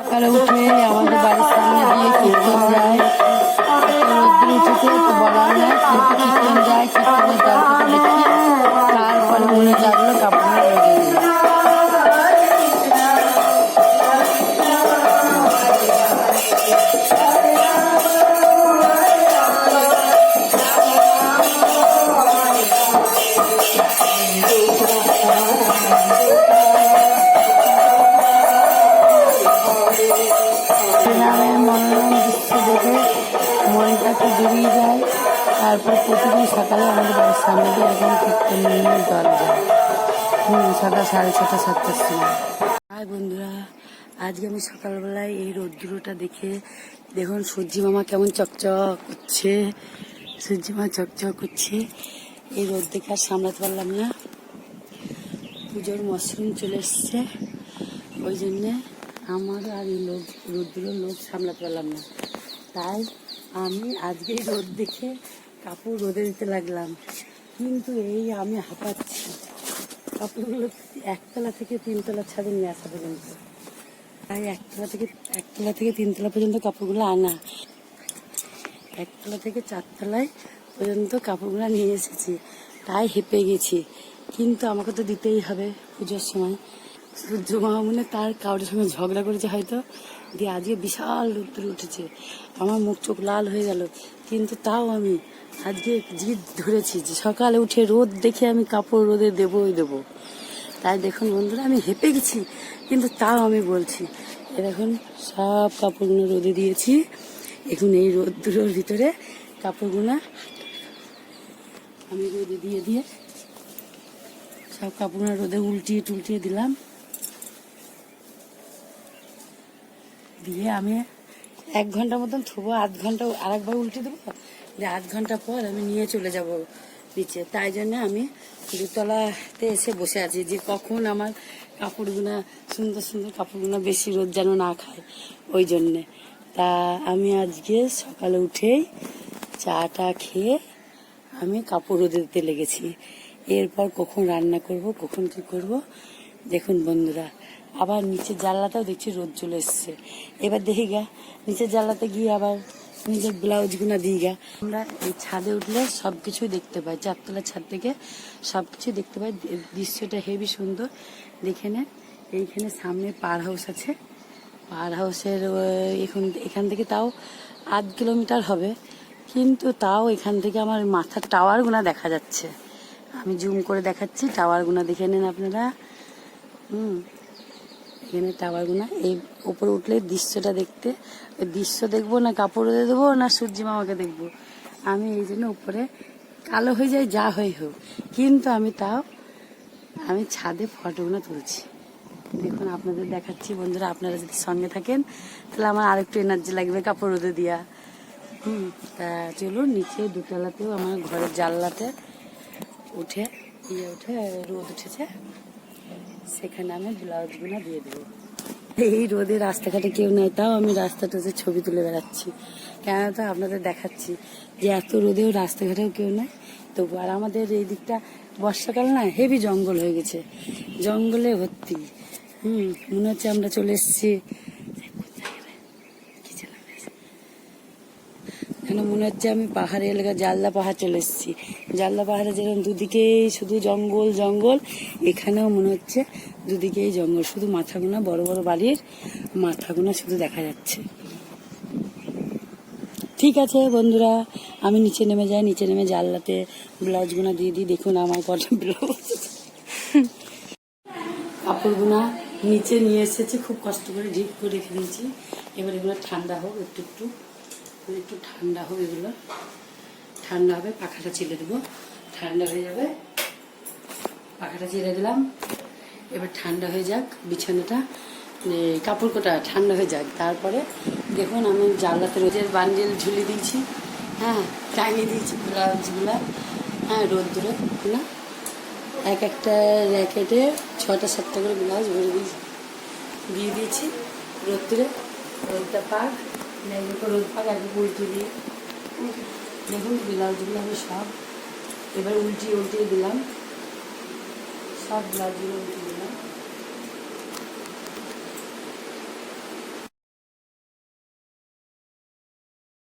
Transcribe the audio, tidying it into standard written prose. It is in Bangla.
সকালে উঠে আমাদের বাড়ির সামনে দিয়ে কীর্তন যায়, রোদ্দুর উঠেছে তো বলার নয়, কিন্তু কীর্তন যায়, কীর্তনের জল থেকে দেখি, তারপরে মনে জাগলো কাপড় রোদে দিয়ে। মনোরম দৃশ্য দেখে মনটা একটু জড়িয়ে যায়। তারপর প্রতিদিন সকালে আমাদের বাড়ির সামনে দিয়ে এরকম কীর্তন নিয়ে জল যায়, সকাল 6:30 7টার সময়। আর বন্ধুরা, আজকে আমি সকালবেলায় এই রোদ্দুরটা দেখে দেখুন সূর্যি মামা কেমন চকচক করছে, সূর্যি মামা চকচক করছে। এই রোদ দেখে আর সামলাতে পারলাম না, পুজোর মশরুম চলে এসছে, ওই জন্যে আমার আর এই রোদ্দুরের লোক সামলাতে পারলাম না, তাই আমি আজকে রোদ দেখে কাপড় রোদে দিতে লাগলাম। কিন্তু এই আমি হাঁপাচ্ছি, কাপড়গুলো একতলা থেকে 3তলার ছাদে নিয়ে আসা পর্যন্ত, তাই একতলা থেকে 3তলা পর্যন্ত কাপড়গুলো আনা, 1তলা থেকে 4তলায় পর্যন্ত কাপড়গুলো নিয়ে এসেছি, তাই হেঁপে গেছি। কিন্তু আমাকে তো দিতেই হবে পুজোর সময়। সূর্য মামা মনে তার কাউরের সঙ্গে ঝগড়া করেছে হয়তো, দিয়ে আজকে বিশাল রোদ্দুর উঠেছে, আমার মুখ চোখ লাল হয়ে গেল। কিন্তু তাও আমি আজকে জিদ ধরেছি যে সকালে উঠে রোদ দেখে আমি কাপড় রোদে দেবই দেবো। তাই দেখুন বন্ধুরা, আমি হেঁপে গেছি, কিন্তু তাও আমি বলছি। দেখুন সব কাপড়গুলো রোদে দিয়েছি, এখন এই রোদ্দুরের ভিতরে কাপড়গুলো আমি রোদে দিয়ে সব কাপড়গুলো রোদে উল্টিয়ে দিলাম, দিয়ে আমি 1 ঘন্টা মতন থবো, 1/2 ঘন্টা আরেকবার উল্টে দেবো, দিয়ে 1/2 ঘন্টা পর আমি নিয়ে চলে যাব নিচে। তাই জন্য আমি 2তলাতে এসে বসে আছি, যে কখন আমার কাপড়গুলো সুন্দর কাপড়গুলো বেশি রোদ যেন না খায়, ওই জন্যে। তা আমি আজকে সকালে উঠেই চাটা খেয়ে আমি কাপড় রোদে দিতে লেগেছি। এরপর কখন রান্না করব, কখন কি করব দেখুন বন্ধুরা। আবার নিচের জানলাটাও দেখছি রোদ চলে এসছে, এবার দেখি গা নিচের জানলাতে গিয়ে আবার নিজের ব্লাউজগুলো দিই গা। আমরা এই ছাদে উঠলে সব কিছুই দেখতে পাই, 4তলার ছাদ থেকে সব কিছুই দেখতে পাই, দৃশ্যটা হেবি সুন্দর। দেখে নেন, এইখানে সামনে পার হাউস আছে, পার হাউসের এখান থেকে তাও 8 কিলোমিটার হবে, কিন্তু তাও এখান থেকে আমার মাথার টাওয়ারগুলো দেখা যাচ্ছে। আমি জুম করে দেখাচ্ছি, টাওয়ারগুলো দেখে নেন আপনারা। এখানে টাওয়ারগুলো, এই উপরে উঠলে দৃশ্যটা দেখতে, ওই দৃশ্য দেখবো না কাপড় রোদে দেবো না সূর্যি মামাকে দেখবো, আমি এই জন্য উপরে কালো হয়ে যায় যা হয়ে হোক, কিন্তু আমি ছাদে ফটোগুলো তুলছি। দেখুন আপনাদের দেখাচ্ছি বন্ধুরা, আপনারা যদি সঙ্গে থাকেন তাহলে আমার আরেকটু এনার্জি লাগবে কাপড় রোদে দিয়া। তা চলুন নিচে 2তলাতেও আমার ঘরের জানলাতে উঠে রোদ উঠেছে, সেখানে আমি ব্লাউজগুলো দিয়ে দেবো। এই রোদে রাস্তাঘাটে কেউ নেই, তাও আমি রাস্তাটাতে ছবি তুলে বেড়াচ্ছি, কেন তো আপনাদের দেখাচ্ছি যে এত রোদেও রাস্তাঘাটেও কেউ নেই তবু। আর আমাদের এই দিকটা বর্ষাকাল না, হেভি জঙ্গল হয়ে গেছে, জঙ্গলে ভর্তি। মনে হচ্ছে আমরা চলে এসেছি, মনে হচ্ছে আমি পাহাড়ি এলাকা জালদা পাহাড় চলে এসেছি। জালদা পাহাড়ে যেরকম দুদিকেই শুধু জঙ্গল, এখানেও মনে হচ্ছে দুদিকেই জঙ্গল, শুধু মাথাগুনা বড় বড় বাড়ির মাথাগুনা শুধু দেখা যাচ্ছে। ঠিক আছে বন্ধুরা, আমি নিচে নেমে যাই, নিচে নেমে জানলাতে ব্লাউজগুনা দিয়ে দিই। দেখুন আমার কত ব্লাউজ, কাপড়গুনা নিচে নিয়ে এসেছি, খুব কষ্ট করে ঢিপ করে রেখে দিয়েছি। এবার এগুলো ঠান্ডা হোক, একটু ঠান্ডা হোক, এগুলো ঠান্ডা হবে, পাখাটা ছেড়ে দেবো, ঠান্ডা হয়ে যাবে, পাখাটা ছেড়ে দিলাম। এবার ঠান্ডা হয়ে যাক বিছানাটা, কাপড় কোটা ঠান্ডা হয়ে যাক, তারপরে দেখুন আমি জানলাতে রোদের বান্ডিল ঝুলিয়ে দিয়েছি, টাঙিয়ে দিয়েছি ব্লাউজগুলো, রোদ্দুরে না, একটা র্যাকেটে 6টা 7টা করে ব্লাউজ ভরে দিয়ে দিয়েছি রোদ্দুরে। রোদটা পাক, রোদ পাক, একটু উল্টে দিয়ে দেখুন ব্লাউজগুলো আমি সব এবার উল্টিয়ে দিলাম, সব ব্লাউজগুলো উল্টে